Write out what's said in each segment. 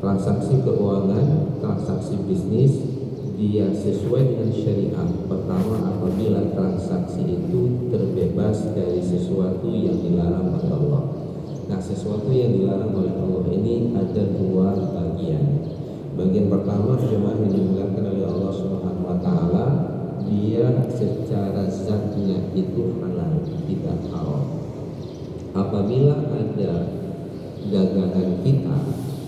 transaksi keuangan, transaksi bisnis, dia sesuai dengan syariat. Pertama, apabila transaksi itu terbebas dari sesuatu yang dilarang oleh Allah. Nah, sesuatu yang dilarang oleh Allah ini ada dua bagian. Bagian pertama, jemaah yang dimuliakan oleh Allah Subhanahu wa taala, dia secara zatnya itu halal, tidak haram. Apabila ada dagangan kita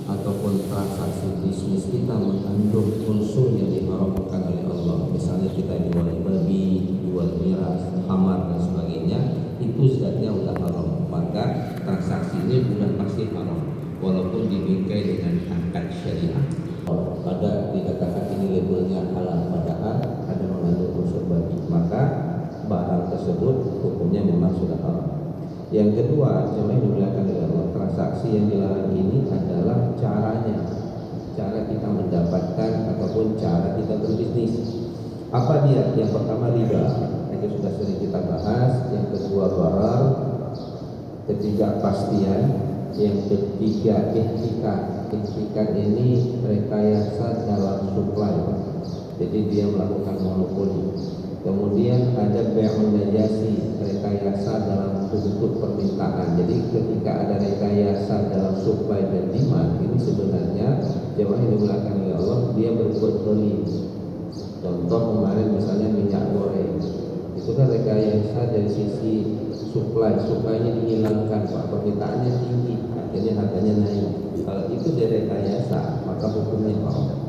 ataupun transaksi bisnis kita mengandung unsur yang diharamkan oleh Allah, misalnya kita jual babi, jual miras, khamar dan sebagainya, itu zatnya sudah haram, maka transaksi ini sudah pasti haram walaupun dibingkai dengan akad syariah. Pada dikatakan ini labelnya halal, padahal ada mengandung unsur babi, maka barang tersebut hukumnya memang sudah haram. Yang kedua, jemaah dimuliakan oleh Allah, transaksi yang dilarang ini adalah caranya, cara kita mendapatkan ataupun cara kita berbisnis. Apa dia? Yang pertama riba, itu sudah sering kita bahas. Yang kedua gharar, ketiga pastian, yang ketiga ihtikar. Ihtikar ini rekayasa dalam supply, jadi dia melakukan monopoli. Kemudian ada bai'un najasi, rekayasa dalam bentuk permintaan. Jadi ketika ada rekayasa dalam supply dan demand, ini sebenarnya jemaah yang dimuliakan oleh Allah, dia berbuat zalim. Contoh kemarin misalnya minyak goreng, itu kan rekayasa dari sisi supply-nya dihilangkan, Pak, permintaannya tinggi, akhirnya harganya naik. Kalau itu dia rekayasa, maka hukumnya haram.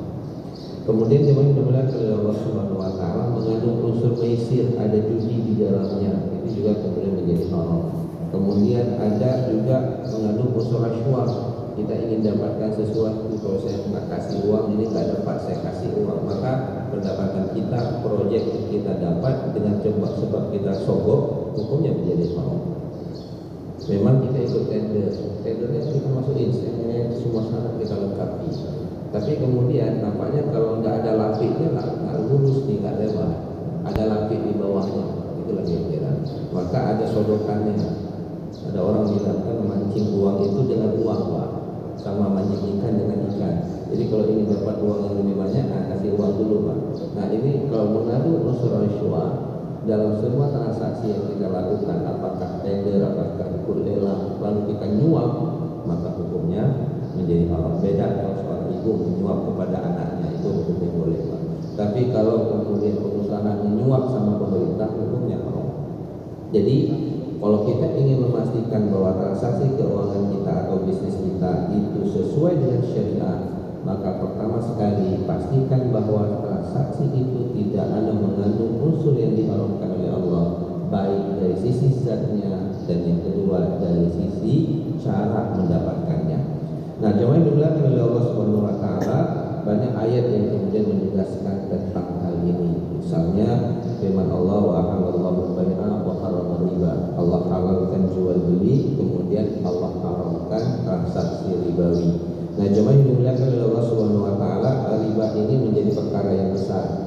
Kemudian jemaah yang dimuliakan oleh Allah Subhanahu wa taala, mengandung unsur maisir, ada judi di dalamnya, itu juga kemudian menjadi haram. Kemudian ada juga mengandung unsur rasuah, kita ingin dapatkan sesuatu, kalau saya nggak kasih uang ini nggak dapat, saya kasih uang, maka pendapatan kita, proyek kita dapat dengan sebab kita sogok, hukumnya menjadi haram. Memang kita ikut tendernya kita masukin semua syarat kita lengkapi, tapi kemudian nampaknya kalau nggak ada lapiknya nggak lurus nih, nggak lebar, ada lapik di bawahnya, itulah kira-kira. Maka ada sodokannya. Ada orang bilang kan mancing uang itu dengan uang, Pak, sama mancing ikan dengan ikan. Jadi kalau ingin dapat uang yang lebih banyak, kasih uang dulu, Pak. Nah ini kalau mengandung unsur rasuah dalam semua transaksi yang kita lakukan, apakah tender, apakah ikut lelang, lalu kita nyuap, maka hukumnya menjadi haram. Beda kalau seorang ibu menyuap kepada anaknya, itu hukumnya boleh, Pak. Tapi kalau kemudian pengusaha menyuap sama pemerintah, hukumnya haram. Jadi kalau kita ingin memastikan bahwa transaksi keuangan kita atau bisnis kita itu sesuai dengan syariat, maka pertama sekali pastikan bahwa transaksi itu tidak ada mengandung unsur yang diharamkan oleh Allah, baik dari sisi zatnya dan yang kedua dari sisi cara mendapatkannya. Nah, jemaah yang dimuliakan oleh Allah Subhanahu wa taala, banyak ayat yang kemudian menegaskan tentang hal ini. Misalnya firman Allah, wa ahallallahu al-bai'a wa harrama riba. Allah halalkan jual beli, kemudian Allah haramkan transaksi ribawi. Nah, jemaah yang dimuliakan oleh Allah Subhanahu wa taala, riba ini menjadi perkara yang besar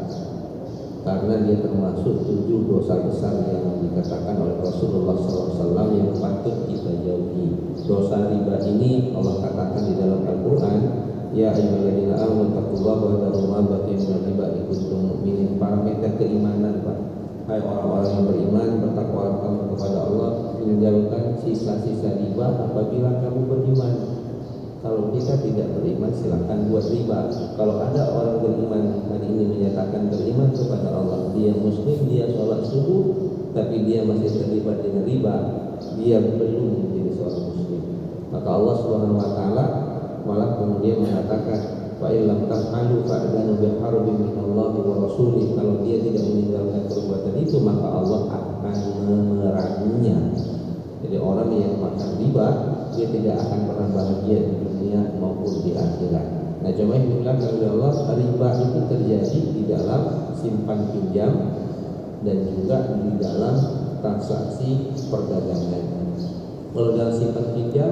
karena dia termasuk 7 dosa besar yang dikatakan oleh Rasulullah SAW yang patut kita jauhi. Dosa riba ini Allah katakan di dalam Al-Quran, ya ayyuhalladzina amanu taqullaha wa dharu ma baqiya minal riba in kuntum mu'minin. Parameter keimanan, Pak. Hai orang-orang yang beriman, bertakwa kamu kepada Allah, meninggalkan sisa-sisa riba apabila kamu beriman. Kalau kita tidak beriman, silahkan buat riba. Kalau ada orang beriman hari ini menyatakan beriman kepada Allah, dia muslim, dia sholat subuh, tapi dia masih terlibat dengan riba, dia belum menjadi seorang muslim. Maka Allah Subhanahu wa taala malah kemudian mengatakan, fa illam taf'alu fa'danu biharbin minallahi wa rasulih. Kalau dia tidak meninggalkan perbuatan itu, maka Allah akan memeranginya. Jadi orang yang makan riba, dia tidak akan pernah bahagia di dunia maupun di akhirat. Nah, jemaah yang dimuliakan oleh Allah, riba itu terjadi di dalam simpan pinjam dan juga di dalam transaksi perdagangan. Kalau dalam simpan pinjam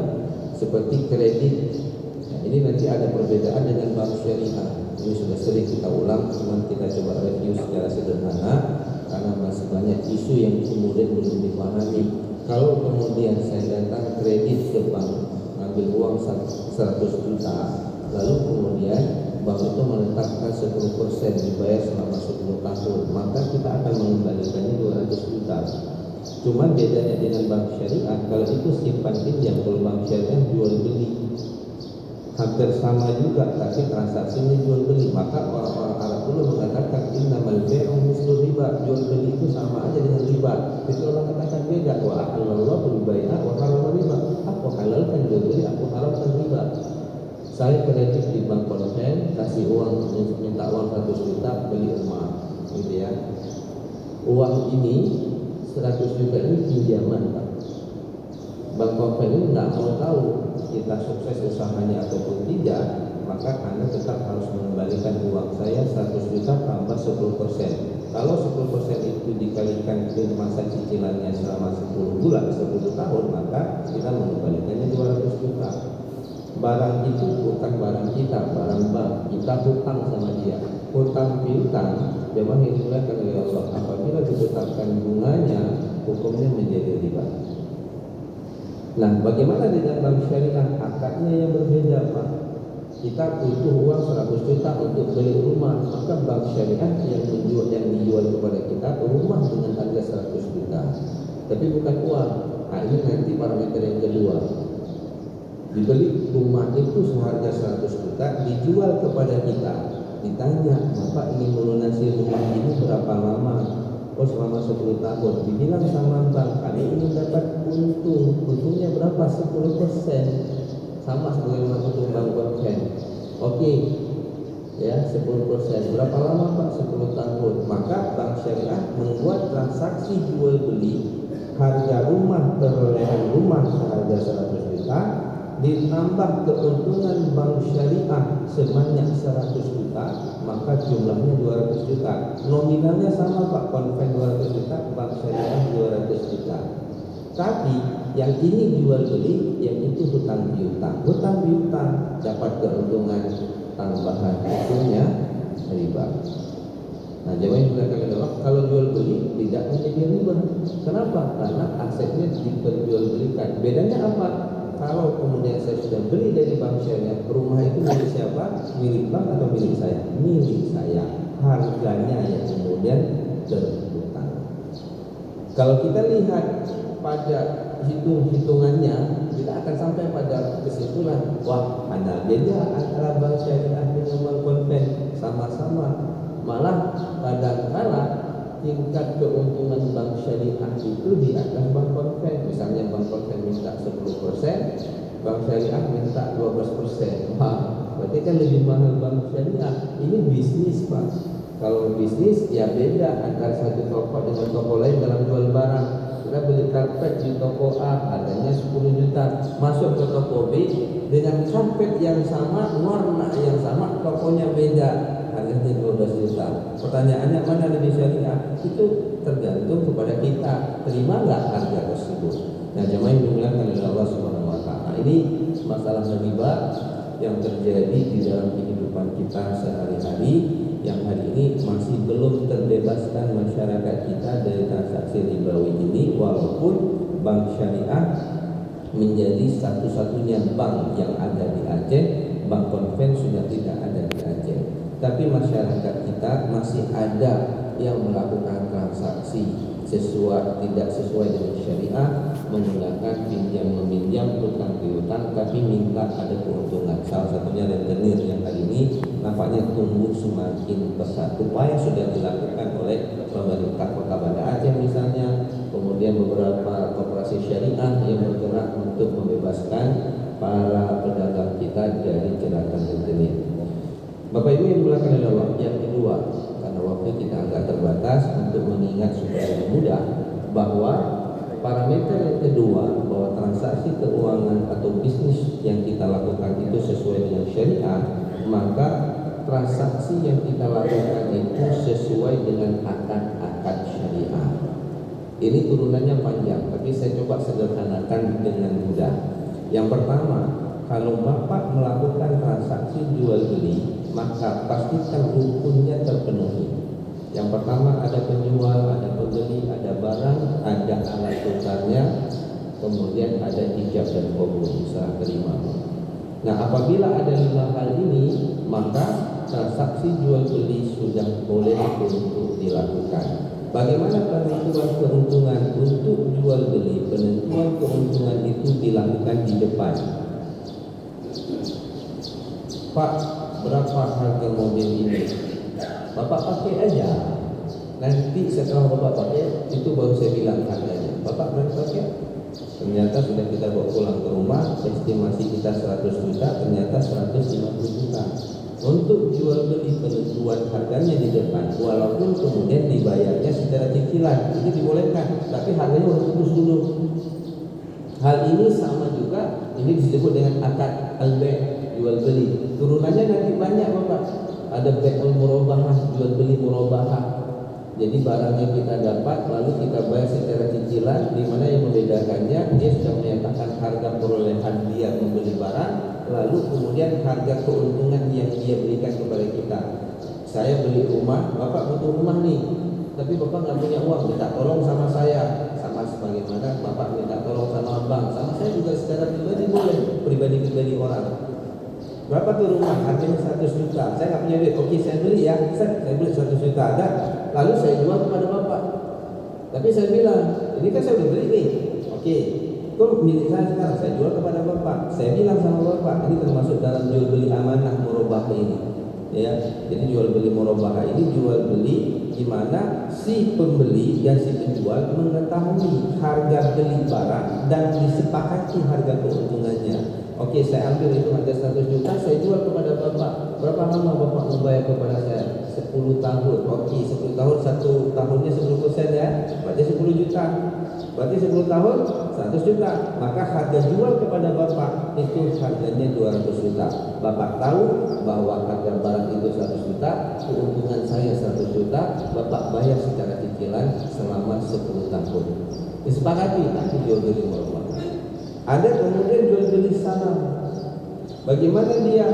seperti kredit, nah ini nanti ada perbedaan dengan bank syariah. Ini sudah sering kita ulang, cuma kita coba review secara sederhana karena masih banyak isu yang kemudian belum dipahami. Kalau kemudian saya datang kredit ke bank, ambil uang 100 juta, lalu menetapkan 10% dibayar selama 10 tahun, maka kita akan mengembalikannya 200 juta. Cuman bedanya dengan bank syariah, kalau itu simpan pinjam, kalau bank syariah jual beli. Hampir sama juga, tapi transaksinya jual beli. Maka orang-orang Arab dulu mengatakan innamal bai'u mislu riba, jual beli itu sama aja dengan riba. Itu orang katakan beda. Wa ahallallahu al-bai'a wa harrama riba. Aku halalkan jual beli, aku haramkan riba. Saya kredit di bank konven, kasih uang, minta uang 100 juta beli rumah, gitu ya. Uang ini 100 juta ini pinjaman, Pak. Bank konven ini nggak mau tahu kita sukses usahanya ataupun tidak, maka Anda tetap harus mengembalikan uang saya 100 juta tambah 10%. Kalau 10% itu dikalikan dengan masa cicilannya selama 10 bulan, 10 tahun, maka kita mengembalikannya 200 juta. Barang itu bukan barang kita, barang bank. Kita hutang sama dia. Hutang piutang, jemaah yang dimuliakan oleh Allah, apabila ditetapkan bunganya, hukumnya menjadi riba. Nah, bagaimana dengan bank syariah? Akadnya yang berbeda, Pak. Kita butuh uang 100 juta untuk beli rumah, maka bank syariah yang dijual kepada kita rumah dengan harga 100 juta, tapi bukan uang. Nah, ini nanti parameter yang kedua. Dibeli rumah itu seharga 100 juta, dijual kepada kita. Ditanya, Bapak ingin melunasi rumah ini berapa lama? Oh, selama 10 tahun. Dibilang sama bank, kami ingin dapat untung. Untungnya berapa? 10%. Sama sebagai untung bank konven. Oke, ya 10%. Berapa lama, Pak? 10 tahun. Maka bank syariah membuat transaksi jual beli harga rumah, perolehan rumah seharga 100 juta ditambah keuntungan bank syariah sebanyak 100 juta, maka jumlahnya 200 juta. Nominalnya sama, Pak, konven 200 juta, bank syariah 200 juta. Tapi yang ini jual beli, yang itu hutang piutang. Hutang piutang dapat keuntungan tambahan, itunya riba. Nah, jemaah yang dimuliakan Allah, kalau jual beli tidak menjadi riba. Kenapa? Karena asetnya diperjualbelikan. Bedanya apa? Kalau kemudian saya sudah beli dari bank syariah, rumah itu milik siapa? Milik bank atau milik saya? Milik saya. Harganya yang kemudian terhutang. Kalau kita lihat pada hitung-hitungannya, kita akan sampai pada kesimpulan, wah, ada beda antara bank syariah dengan bank konven. Sama-sama, malah kadang-kala tingkat keuntungan bank syariah itu di atas bank konven. Misalnya bank konven minta 10%, bank syariah minta 12%. Wah, berarti kan lebih mahal bank syariah. Ini bisnis, Pak. Kalau bisnis ya beda antara satu toko dengan toko lain dalam jual barang. Kita beli karpet di toko A harganya 10 juta, masuk ke toko B dengan karpet yang sama, warna yang sama, tokonya beda, harganya 12 juta. Pertanyaannya mana lebih syariah? Itu tergantung kepada kita, terima nggak harga tersebut. Nah, jemaah yang dimuliakan oleh Allah Subhanahu wa taala, ini masalah riba yang terjadi di dalam kehidupan kita sehari-hari, yang hari ini masih belum terbebaskan masyarakat kita dari transaksi ribawi ini, walaupun bank syariah menjadi satu-satunya bank yang ada di Aceh. Bank konven sudah tidak ada di Aceh, tapi masyarakat kita masih ada yang melakukan transaksi tidak sesuai dengan syariah, menggunakan pinjam meminjam, hutang piutang, tapi minta ada keuntungan. Salah satunya rentenir yang hari ini nampaknya tumbuh semakin pesat. Upaya sudah dilakukan oleh pemerintah Kota Banda Aceh misalnya, kemudian beberapa koperasi syariah yang bergerak untuk membebaskan para pedagang kita dari jeratan rentenir. Bapak Ibu yang dimuliakan oleh Allah, yang kedua, karena waktu kita agak terbatas, untuk mengingat supaya mudah bahwa parameter yang kedua, bahwa transaksi keuangan atau bisnis yang kita lakukan itu sesuai dengan syariah, maka transaksi yang kita lakukan itu sesuai dengan akad-akad syariah. Ini turunannya panjang, tapi saya coba sederhanakan dengan mudah. Yang pertama, kalau Bapak melakukan transaksi jual beli, maka pastikan rukunnya terpenuhi. Yang pertama ada penjual, ada pembeli, ada barang, ada alat tukarnya, kemudian ada ijab dan qabul, serah terima. Nah, apabila ada 5 hal ini, maka transaksi transaksi jual beli sudah boleh untuk dilakukan. Bagaimana penentuan keuntungan untuk jual beli? Penentuan keuntungan itu dilakukan di depan. Pak, berapa harga mobil ini? Bapak pakai aja. Nanti setelah Bapak pakai, itu baru saya bilang harganya. Bapak berani pakai? Ternyata sudah kita bawa pulang ke rumah, estimasi kita 100 juta, ternyata 150 juta. Untuk jual beli penentuan harganya di depan, walaupun kemudian dibayarnya secara cicilan, itu dibolehkan, tapi harganya harus putus dulu. Hal ini sama juga, ini disebut dengan akad al-bai', jual beli. Turunannya nanti banyak Bapak. Ada bai'ul murabahah, jual beli murabahah. Jadi barangnya kita dapat lalu kita bayar secara cicilan, di mana yang membedakannya dia sudah menyatakan harga perolehan dia membeli barang, lalu kemudian harga keuntungan yang dia berikan kepada kita. Saya beli rumah, Bapak butuh rumah nih, tapi Bapak nggak punya uang, minta tolong sama saya, sama sebagaimana Bapak minta tolong sama bank, sama saya juga secara pribadi boleh, pribadi orang. Berapa tuh rumah? Harganya 100 juta. Saya nggak punya duit. Oke, saya beli ya. Saya beli 100 juta ada. Lalu saya jual kepada Bapak. Tapi saya bilang, ini kan saya udah beli nih. Oke, itu milik saya sekarang. Saya jual kepada Bapak. Saya bilang sama Bapak, ini termasuk dalam jual beli amanah murabahah ini. Ya, jadi jual beli murabahah ini jual beli di mana si pembeli dan si penjual mengetahui harga beli barang dan disepakati harga keuntungannya. Oke, saya ambil itu harga 100 juta, saya jual kepada Bapak. Berapa lama Bapak membayar kepada saya? 10 tahun. Oke, 10 tahun, satu tahunnya 10% ya. Berarti 10 juta. Berarti 10 tahun 100 juta. Maka harga jual kepada Bapak itu harganya 200 juta. Bapak tahu bahwa harga barang itu 100 juta, keuntungan saya 100 juta, Bapak bayar secara cicilan selama 10 tahun. Disepakati, nanti jual beli murabahah. Ada kemudian jual beli salam. Bagaimana dia?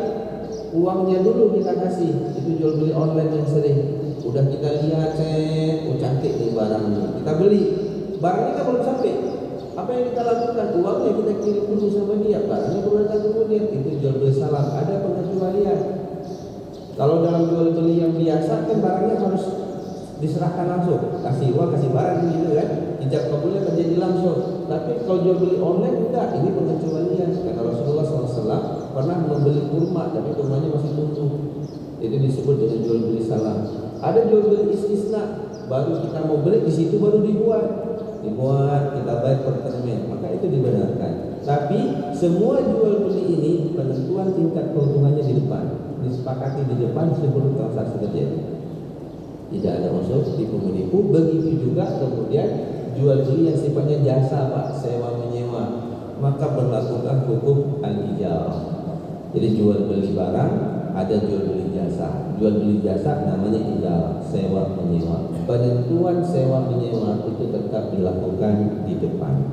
Uangnya dulu kita kasih. Itu jual beli online yang sering. Udah kita lihat, cantik nih barangnya. Kita beli. Barangnya kan belum sampai. Apa yang kita lakukan? Uangnya kita kirim dulu sama dia. Barangnya baru datang kemudian. Itu jual beli salam. Ada pengecualian. Kalau dalam jual beli yang biasa kan barangnya harus diserahkan langsung. Kasih uang, kasih barang gitu kan. Ijab kabulnya terjadi langsung. Tapi kalau jual beli online enggak, ini pengecualian. Karena Rasulullah SAW pernah membeli kurma, tapi kurmanya masih tumbuh. Itu disebut dengan jual beli salam. Ada jual beli istisna, baru kita mau beli di situ baru dibuat kita bayar per termen, maka itu dibenarkan. Tapi semua jual beli ini penentuan tingkat keuntungannya di depan, disepakati di depan sebelum transaksi terjadi. Tidak ada unsur tipu-menipu. Begitu juga kemudian jual beli yang sifatnya jasa Pak, sewa menyewa, maka berlakukan hukum al-ijarah. Jadi jual beli barang, ada jual beli jasa. Jual beli jasa namanya ijarah, sewa menyewa. Penentuan sewa menyewa itu tetap dilakukan di depan.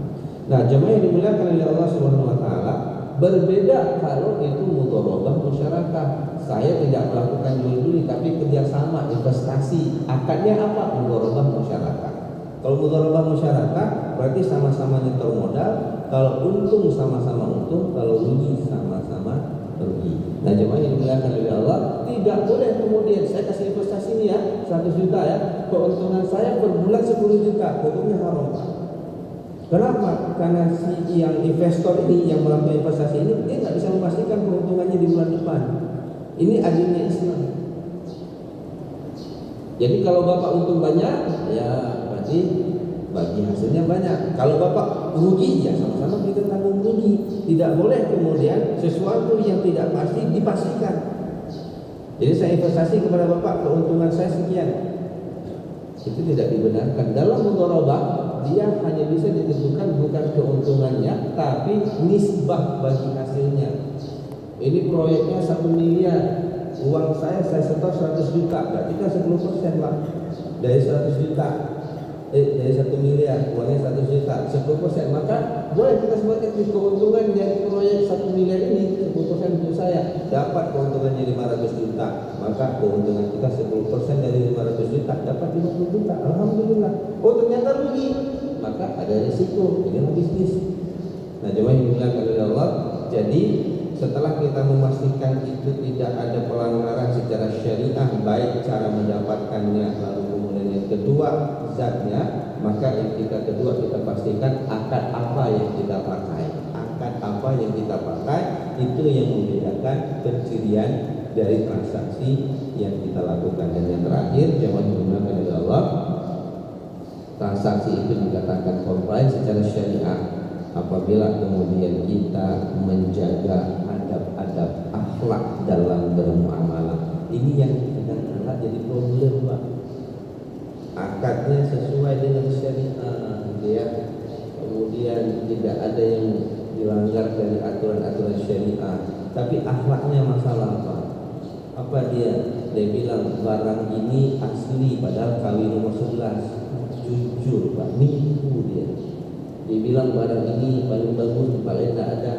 Nah, jemaah yang dimuliakan oleh Allah Subhanahu wa taala, berbeda kalau itu mudharabah musyarakah. Saya tidak melakukan jual beli tapi kerjasama investasi. Akadnya apa? Mudharabah musyarakah. Kalau mudharabah musyarakah berarti sama-sama nyetor modal. Kalau untung sama-sama untung, kalau rugi sama-sama rugi. Nah, jemaah yang dimuliakan oleh Allah, tidak boleh kemudian saya kasih investasi ini ya 100 juta ya, keuntungan saya per bulan 10 juta, hukumnya haram Pak. Kenapa? Karena si yang investor ini yang melakukan investasi ini dia nggak bisa memastikan keuntungannya di bulan depan. Ini adilnya Islam. Jadi kalau Bapak untung banyak, ya berarti bagi hasilnya banyak. Kalau Bapak rugi, ya sama-sama kita tanggung rugi. Tidak boleh kemudian sesuatu yang tidak pasti dipastikan. Jadi saya investasi kepada Bapak, keuntungan saya sekian. Itu tidak dibenarkan. Dalam mudharabah dia hanya bisa ditentukan bukan keuntungannya, tapi nisbah bagi hasilnya. Ini proyeknya 1 miliar, uang saya setor 100 juta, berarti kan 10% Pak. Dari 100 juta, dari 1 miliar, uangnya 100 juta, 10%. Maka boleh kita sebutkan keuntungan dari proyek 1 miliar ini 10% untuk saya. Dapat keuntungannya 500 juta, maka keuntungan kita 10% dari 500 juta dapat 50 juta. Alhamdulillah. Oh ternyata rugi, maka ada risiko. Ini bisnis. Nah, jemaah yang dimuliakan oleh Allah, jadi setelah kita memastikan itu tidak ada pelanggaran secara syariah cara mendapatkannya, lalu kemudian yang kedua zatnya, maka yang kedua kita pastikan akad apa yang kita pakai. Akad apa yang kita pakai itu yang membedakan pencirian dari transaksi yang kita lakukan. Dan yang terakhir, jangan digunakan oleh Allah, transaksi itu dikatakan komplain secara syariah apabila kemudian kita menjaga adab-adab akhlak dalam bermuamalah. Ini yang kadang-kadang jadi problem, Pak. Akadnya sesuai dengan syariah, gitu ya. Kemudian tidak ada yang dilanggar dari aturan-aturan syariah, tapi akhlaknya masalah, Pak. Apa dia bilang barang ini asli padahal KW nomor 11. Jujur, Pak, nipu dia. Dia bilang barang ini paling bagus, paling tidak ada,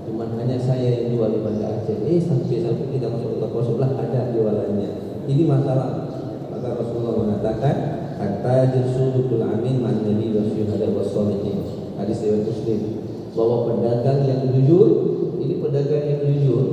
cuman hanya saya yang jual di Banda Aceh. Sampai kita masuk ke toko sebelah ada jualannya. Ini masalah. Maka Rasulullah mengatakan, hatta jusudul amin man nabi wa syuhada wa sholihin. Hadis riwayat Muslim, bahwa pedagang yang jujur, ini pedagang yang jujur,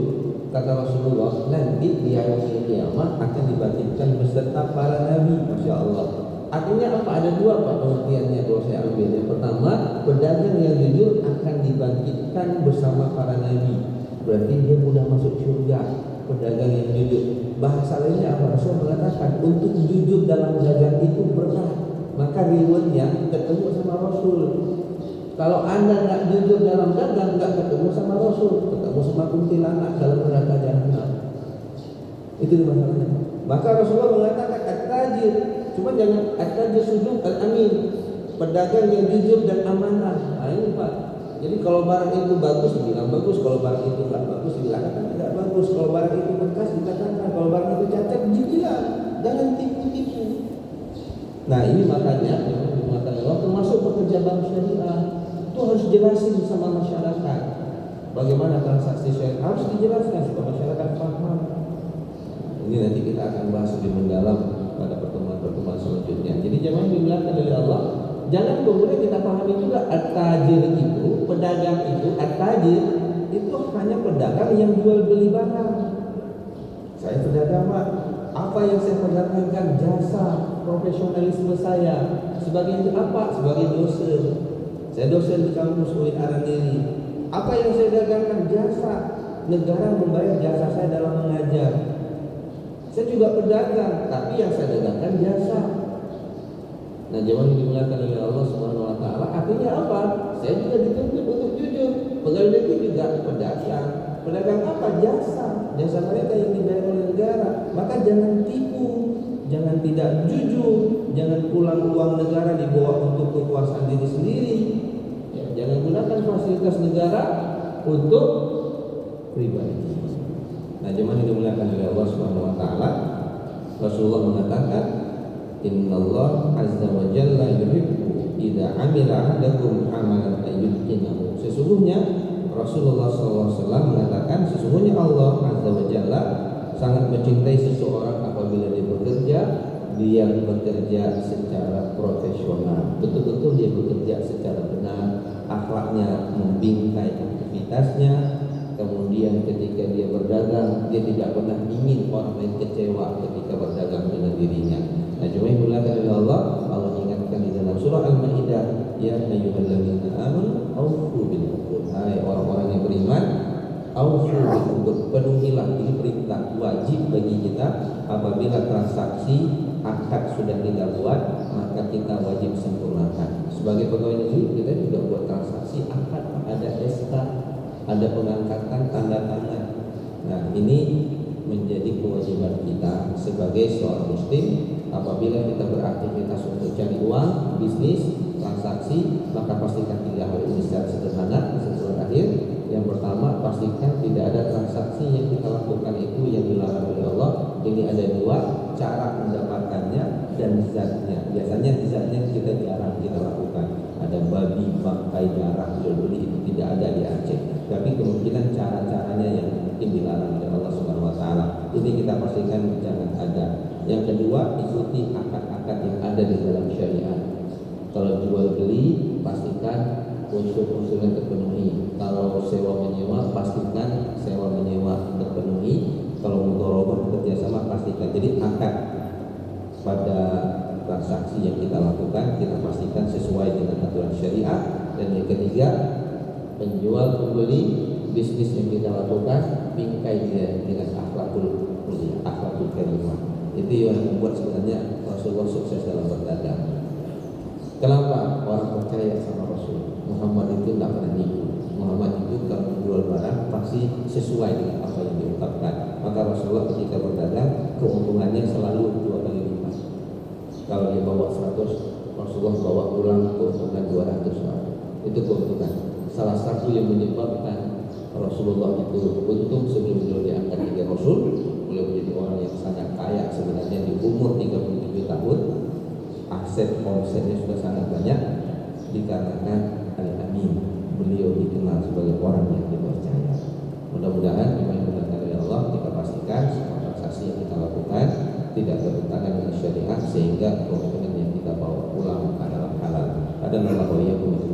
kata Rasulullah, nanti di hari kiamat akan dibangkitkan beserta para nabi. Masya Allah. Artinya apa? Ada dua, Pak, pengertiannya kalau saya ambil. Yang pertama, pedagang yang jujur akan dibangkitkan bersama para nabi. Berarti dia mudah masuk surga. Pedagang yang jujur. Bahasa lainnya apa? Rasul mengatakan untuk jujur dalam dagang itu berat. Maka rewardnya ketemu sama Rasul. Kalau anda nggak jujur dalam dagang, nggak ketemu sama Rasul, ketemu sama kuntilanak dalam neraka jahanam. Itu masalahnya. Maka Rasulullah mengatakan at-tajir, cuma jangan at-tajir suduk al-amin, pedagang yang jujur dan amanah. Nah, ini, Pak. Jadi kalau barang itu bagus dibilang bagus, kalau barang itu nggak bagus dikatakan tidak bagus, kalau barang itu bekas dikatakan, kalau barang itu cacat dibilang. Jangan tipu-tipu. Nah, ini makanya termasuk pekerja bank syariah itu harus jelasin sama masyarakat bagaimana transaksi syariah, harus dijelaskan supaya masyarakat paham. Ini nanti kita akan bahas lebih mendalam pada pertemuan-pertemuan selanjutnya. Jadi jangan dibilangkan oleh Allah, jangan kemudian kita pahami juga at-tajir itu, pedagang itu, at-tajir itu hanya pedagang yang jual beli barang. Saya pedagang, Pak. Apa yang saya perdagangkan? Jasa, profesionalisme saya. Sebagai apa? Sebagai dosen. Saya dosen di kampus UIN Arandiri. Apa yang saya dagangkan? Jasa. Negara membayar jasa saya dalam mengajar. Saya juga pedagang, tapi yang saya dagangkan jasa. Nah, jangan dimuliakan oleh Allah Subhanahu wa taala. Artinya apa? Saya juga dituntut untuk jujur. Pegawai negeri juga pedagang. Pedagang apa? Jasa. Jasa mereka yang dibayar oleh negara. Maka jangan tipu, jangan tidak jujur, jangan pulang uang negara dibawa untuk kepuasan diri sendiri. Ya, jangan gunakan fasilitas negara untuk pribadi. Nah, zaman ini dimuliakan oleh Allah Subhanahu wa taala. Rasulullah mengatakan, "Innallah azza wa jalla yuhibbu idza 'amila 'ahadakum 'amalan ayyutqinahu." Sesungguhnya Rasulullah SAW mengatakan, sesungguhnya Allah azza wa jalla sangat mencintai seseorang apabila dia bekerja secara profesional. Betul-betul dia bekerja secara benar, akhlaknya membingkai aktivitasnya. Kemudian ketika dia berdagang, dia tidak pernah ingin orang lain kecewa ketika berdagang dengan dirinya. Nah, cuma yang dimuliakan oleh Allah, Allah ingatkan di dalam surah Al-Maidah, ya ayyuhalladzina amanu aufu bil uqud. Hai orang-orang yang beriman, aufu bil uqud, penuhilah. Ini perintah wajib bagi kita. Apabila transaksi akad sudah kita buat, maka kita wajib sempurnakan. Sebagai pegawai negeri, kita juga buat transaksi akad, ada SK, ada pengangkatan tanda tangan. Nah, ini menjadi kewajiban kita sebagai seorang muslim. Apabila kita beraktivitas untuk cari uang, bisnis, transaksi, maka pastikan 3 hal ini secara sederhana. Sesuai akhir, yang pertama, pastikan tidak ada transaksi yang kita lakukan itu yang dilarang oleh Allah. Ini ada 2, cara mendapatkannya dan zatnya. Biasanya zatnya kita jarang kita lakukan. Ada babi, bangkai, darah, jual beli, itu tidak ada di Aceh. Tapi kemungkinan cara-caranya yang mungkin dilarang oleh Allah Subhanahu wa taala. Ini kita pastikan jangan ada. Yang kedua, ikuti akad-akad yang ada di dalam syariat. Kalau jual beli, pastikan unsur-unsurnya terpenuhi. Kalau sewa menyewa, pastikan sewa menyewa terpenuhi. Kalau mudharabah bekerja sama, pastikan kita. Jadi akad pada transaksi yang kita lakukan kita pastikan sesuai dengan aturan syariat. Dan yang ketiga, penjual pembeli bisnis yang kita lakukan bingkai dia dengan akhlakul mulia, akhlakul karimah. Itu yang membuat sebenarnya Rasulullah sukses dalam berdagang. Kenapa orang percaya sama Rasul? Muhammad itu tidak pernah nipu. Muhammad itu kalau menjual barang pasti sesuai dengan apa yang diungkapkan. Maka Rasulullah ketika berdagang keuntungannya selalu 2 kali lipat. Kalau dia bawa 100, Rasulullah bawa pulang keuntungan 200. Itu keuntungan. Salah satu yang menyebabkan Rasulullah itu untung sebelum beliau diangkat jadi Rasul, beliau menjadi orang yang sangat kaya sebenarnya di umur 37 tahun. Aset omsetnya sudah sangat banyak dikarenakan Al-Amin. Beliau dikenal sebagai orang yang dipercaya. Mudah-mudahan apa yang dibenarkan oleh Allah kita pastikan semua transaksi yang kita lakukan tidak bertentangan dengan syariat sehingga keuntungan yang kita bawa pulang adalah halal. Adalah wa iyyakum.